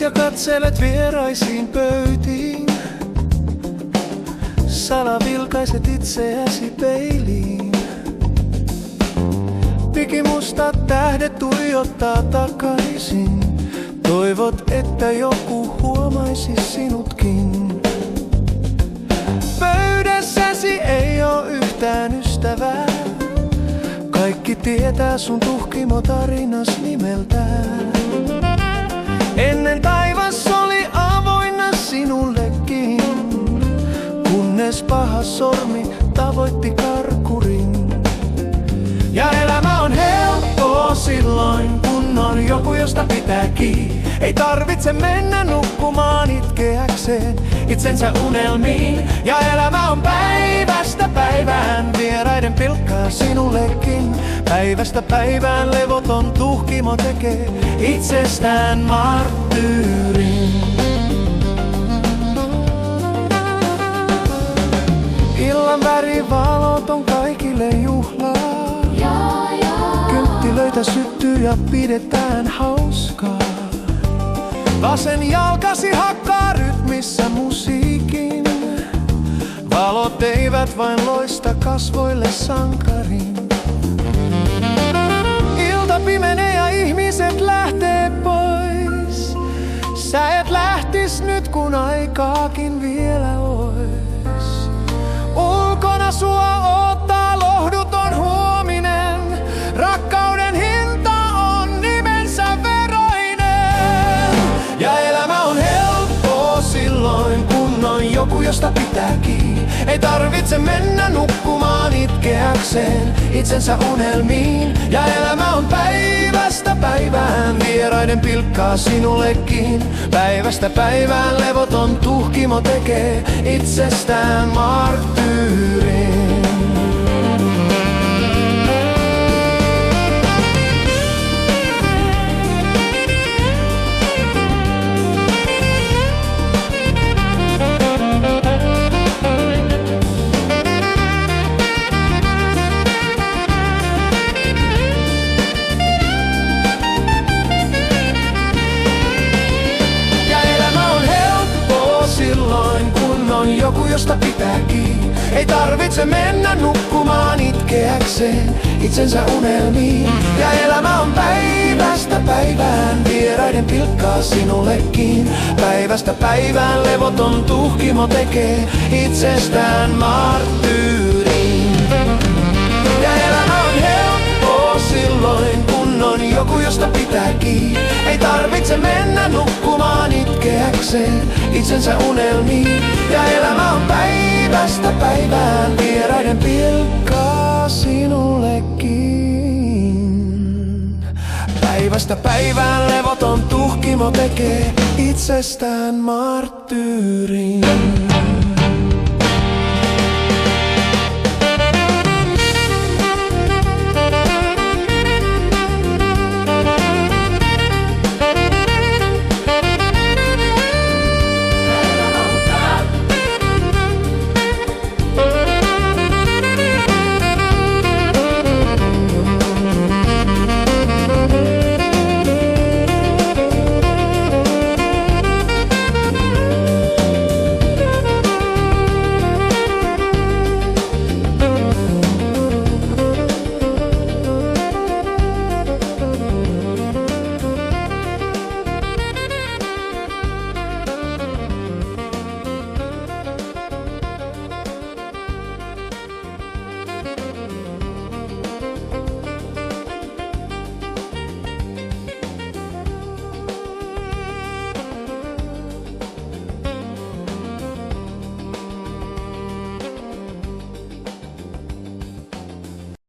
ja katselet vieraisiin pöytiin. Salavilkaiset itseäsi peiliin. Pikimustat tähdet tuijottaa takaisin. Toivot, että joku huomaisi sinutkin. Pöydässäsi ei oo yhtään ystävää. Kaikki tietää sun tuhkimotarinas nimeltään. Ennen taivas oli avoinna sinullekin, kunnes paha sormi tavoitti karkurin. Ja elämä on helppoa silloin, kun on joku, josta pitää kiinni. Ei tarvitse mennä nukkumaan itkeäkseen itsensä unelmiin. Ja elämä on päivästä päivään vieraiden pilkkaa sinullekin. Päivästä päivään levoton tuhkimo tekee itsestään marttyyrin. Illan värivalot on kaikille juhlaa. Kynttilöitä syttyy ja pidetään hauskaa. Vasen jalkasi hakkaa rytmissä musiikin. Valot eivät vain loista kasvoille sankarin. Ilta pimenee ja ihmiset lähtee pois. Sä et lähtis nyt, kun aikaakin vielä ois. Ulkona sua odottaa lohduton huominen. Rakkauden hinta on nimensä veroinen. Ja elämä on helppoa silloin, kun on joku, josta pitää kiinni. Ei tarvitse mennä nukkumaan itkeäkseen itsensä unelmiin. Ja elämä on päivästä päivään vieraiden pilkkaa sinullekin. Päivästä päivään levoton tuhkimo tekee itsestään marttyyrin. Joku, josta pitää kiinni. Ei tarvitse mennä nukkumaan itkeäkseen itsensä unelmiin. Ja elämä on päivästä päivään vieraiden pilkkaa sinullekin. Päivästä päivään levoton tuhkimo tekee itsestään marttyyrin. Ja elämä on helppoa silloin, kun on joku, josta pitää kiinni. Ei tarvitse mennä nukkumaan itkeäkseen itsensä unelmiin. Ja elämä on päivästä päivään vieraiden pilkkaa sinullekin. Päivästä päivään levoton tuhkimo tekee itsestään marttyyrin.